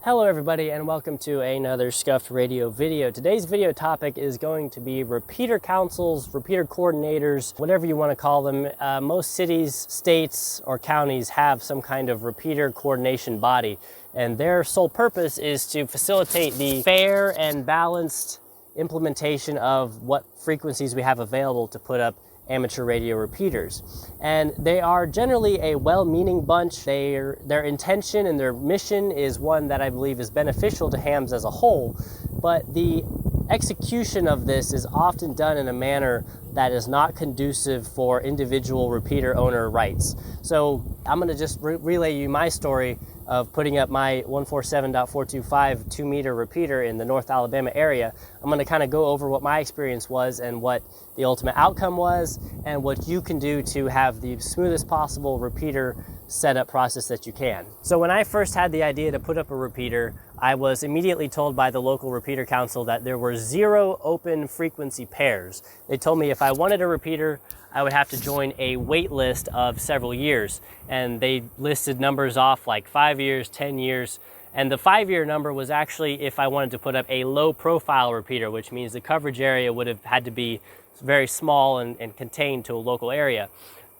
Hello everybody and welcome to another Scuffed Radio video. Today's video topic is going to be repeater councils, repeater coordinators, whatever you want to call them. Most cities, states, or counties have some kind of repeater coordination body, and their sole purpose is to facilitate the fair and balanced implementation of what frequencies we have available to put up amateur radio repeaters. And they are generally a well-meaning bunch. Their intention and their mission is one that I believe is beneficial to hams as a whole, but the execution of this is often done in a manner that is not conducive for individual repeater owner rights. So I'm going to just relay you my story of putting up my 147.425 2-meter repeater in the North Alabama area. I'm going to kind of go over what my experience was and what the ultimate outcome was and what you can do to have the smoothest possible repeater setup process that you can. So when I first had the idea to put up a repeater, I was immediately told by the local repeater council that there were 0 open frequency pairs. They told me if I wanted a repeater, I would have to join a wait list of several years. And they listed numbers off like 5 years, 10 years. And the 5-year number was actually if I wanted to put up a low profile repeater, which means the coverage area would have had to be very small and contained to a local area.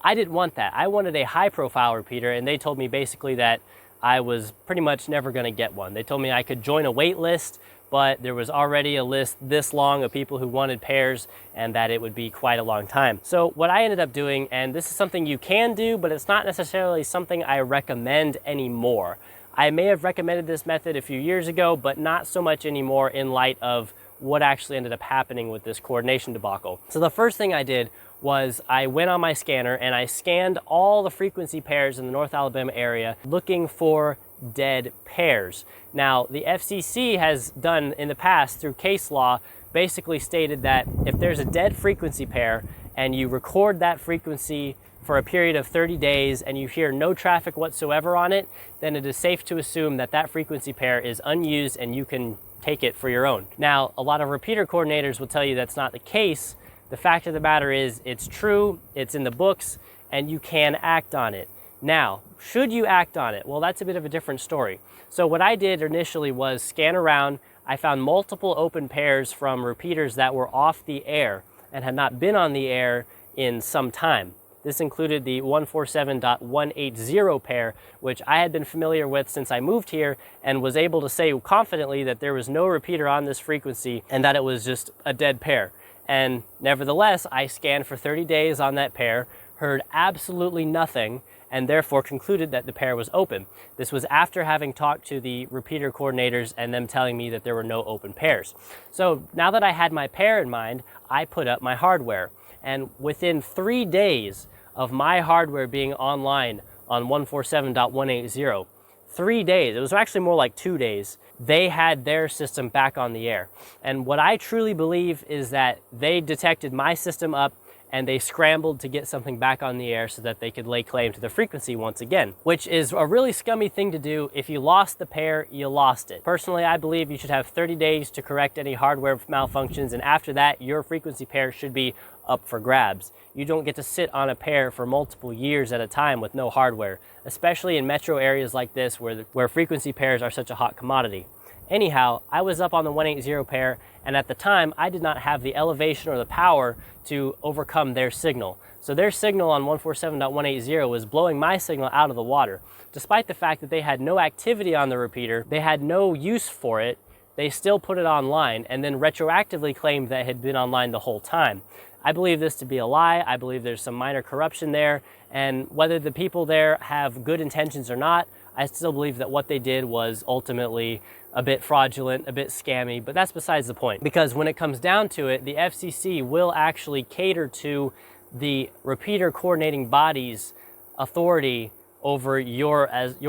I didn't want that. I wanted a high profile repeater, and they told me basically that I was pretty much never going to get one. They told me I could join a wait list, but there was already a list this long of people who wanted pairs and that it would be quite a long time. So what I ended up doing, and this is something you can do, but it's not necessarily something I recommend anymore. I may have recommended this method a few years ago, but not so much anymore in light of what actually ended up happening with this coordination debacle. So the first thing I did was I went on my scanner and I scanned all the frequency pairs in the North Alabama area looking for dead pairs. Now, the FCC has done in the past through case law basically stated that if there's a dead frequency pair and you record that frequency for a period of 30 days and you hear no traffic whatsoever on it, then it is safe to assume that that frequency pair is unused and you can take it for your own. Now, a lot of repeater coordinators will tell you that's not the case. The fact of the matter is it's true, it's in the books, and you can act on it. Now, should you act on it? Well, that's a bit of a different story. So what I did initially was scan around. I found multiple open pairs from repeaters that were off the air and had not been on the air in some time. This included the 147.180 pair, which I had been familiar with since I moved here and was able to say confidently that there was no repeater on this frequency and that it was just a dead pair. And nevertheless, I scanned for 30 days on that pair, heard absolutely nothing, and therefore concluded that the pair was open. This was after having talked to the repeater coordinators and them telling me that there were no open pairs. So now that I had my pair in mind, I put up my hardware. And within 3 days of my hardware being online on 147.180, 3 days, it was actually more like 2 days, they had their system back on the air. And what I truly believe is that they detected my system up and they scrambled to get something back on the air so that they could lay claim to the frequency once again, which is a really scummy thing to do. If you lost the pair, you lost it. Personally, I believe you should have 30 days to correct any hardware malfunctions, and after that, your frequency pair should be up for grabs. You don't get to sit on a pair for multiple years at a time with no hardware, especially in metro areas like this where frequency pairs are such a hot commodity. Anyhow, I was up on the 180 pair, and at the time, I did not have the elevation or the power to overcome their signal. So their signal on 147.180 was blowing my signal out of the water. Despite the fact that they had no activity on the repeater, they had no use for it, they still put it online and then retroactively claimed that it had been online the whole time. I believe this to be a lie. I believe there's some minor corruption there, and whether the people there have good intentions or not, I still believe that what they did was ultimately a bit fraudulent, a bit scammy, but that's besides the point. Because when it comes down to it, the FCC will actually cater to the repeater coordinating body's authority over your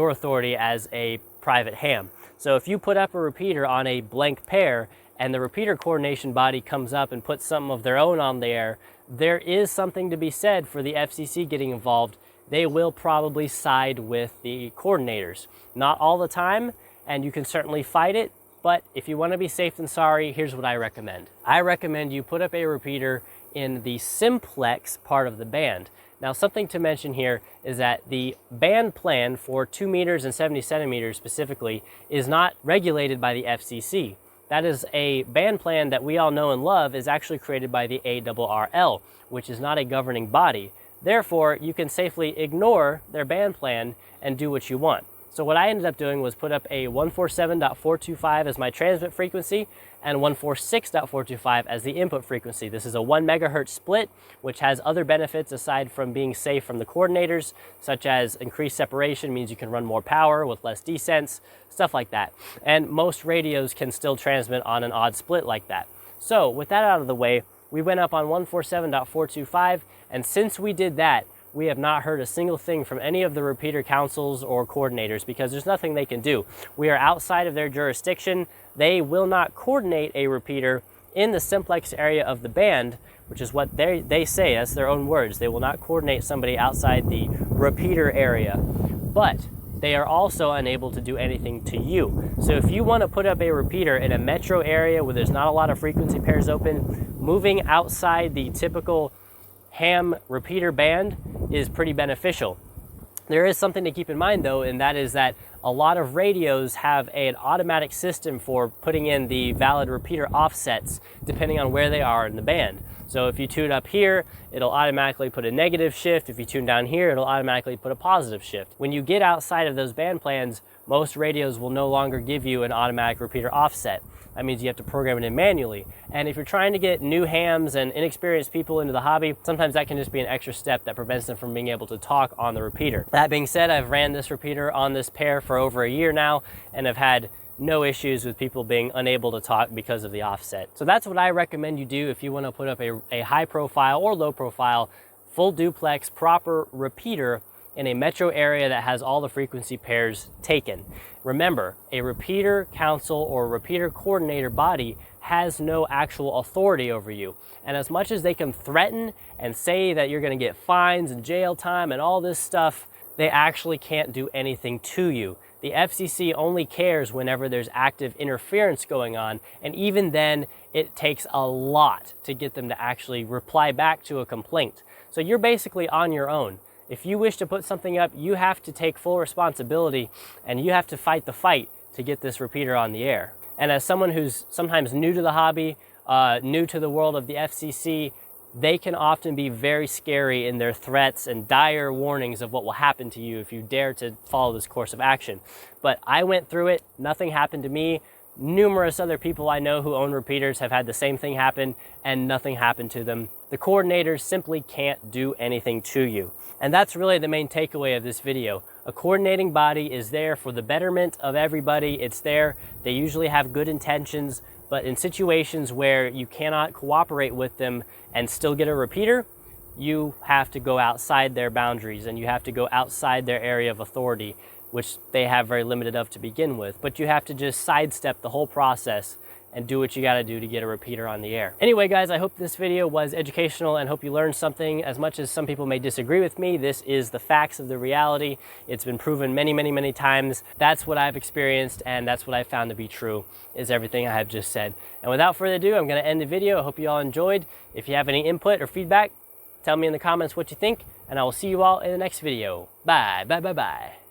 authority as a private ham. So if you put up a repeater on a blank pair and the repeater coordination body comes up and puts some of their own on there, there is something to be said for the FCC getting involved. They will probably side with the coordinators. Not all the time, and you can certainly fight it, but if you want to be safe than sorry, here's what I recommend. I recommend you put up a repeater in the simplex part of the band. Now, something to mention here is that the band plan for 2 meters and 70 centimeters specifically is not regulated by the FCC. That is a band plan that we all know and love is actually created by the ARRL, which is not a governing body. Therefore, you can safely ignore their band plan and do what you want. So what I ended up doing was put up a 147.425 as my transmit frequency and 146.425 as the input frequency. This is a 1 megahertz split, which has other benefits aside from being safe from the coordinators, such as increased separation means you can run more power with less descents, stuff like that. And most radios can still transmit on an odd split like that. So with that out of the way, we went up on 147.425, and since we did that, we have not heard a single thing from any of the repeater councils or coordinators because there's nothing they can do. We are outside of their jurisdiction. They will not coordinate a repeater in the simplex area of the band, which is what they say, that's their own words. They will not coordinate somebody outside the repeater area, but they are also unable to do anything to you. So if you want to put up a repeater in a metro area where there's not a lot of frequency pairs open, moving outside the typical ham repeater band is pretty beneficial. There is something to keep in mind though, and that is that a lot of radios have an automatic system for putting in the valid repeater offsets depending on where they are in the band. So if you tune up here, it'll automatically put a negative shift. If you tune down here, it'll automatically put a positive shift. When you get outside of those band plans, most radios will no longer give you an automatic repeater offset. That means you have to program it in manually. And if you're trying to get new hams and inexperienced people into the hobby, sometimes that can just be an extra step that prevents them from being able to talk on the repeater. That being said, I've ran this repeater on this pair for over a year now, and I've had no issues with people being unable to talk because of the offset. So that's what I recommend you do if you want to put up a high profile or low profile, full duplex, proper repeater in a metro area that has all the frequency pairs taken. Remember, a repeater council or repeater coordinator body has no actual authority over you. And as much as they can threaten and say that you're going to get fines and jail time and all this stuff, they actually can't do anything to you. The FCC only cares whenever there's active interference going on, and even then, it takes a lot to get them to actually reply back to a complaint. So you're basically on your own. If you wish to put something up, you have to take full responsibility and you have to fight the fight to get this repeater on the air. And as someone who's sometimes new to the hobby, new to the world of the FCC, they can often be very scary in their threats and dire warnings of what will happen to you if you dare to follow this course of action. But I went through it, nothing happened to me. Numerous other people I know who own repeaters have had the same thing happen and nothing happened to them. The coordinators simply can't do anything to you. And that's really the main takeaway of this video. A coordinating body is there for the betterment of everybody. It's there. They usually have good intentions, but in situations where you cannot cooperate with them and still get a repeater, you have to go outside their boundaries and you have to go outside their area of authority, which they have very limited of to begin with. But you have to just sidestep the whole process and do what you gotta do to get a repeater on the air. Anyway, guys, I hope this video was educational and hope you learned something. As much as some people may disagree with me, this is the facts of the reality. It's been proven many, many, many times. That's what I've experienced, and that's what I found to be true, is everything I have just said. And without further ado, I'm gonna end the video. I hope you all enjoyed. If you have any input or feedback, tell me in the comments what you think, and I will see you all in the next video. Bye, bye, bye, bye.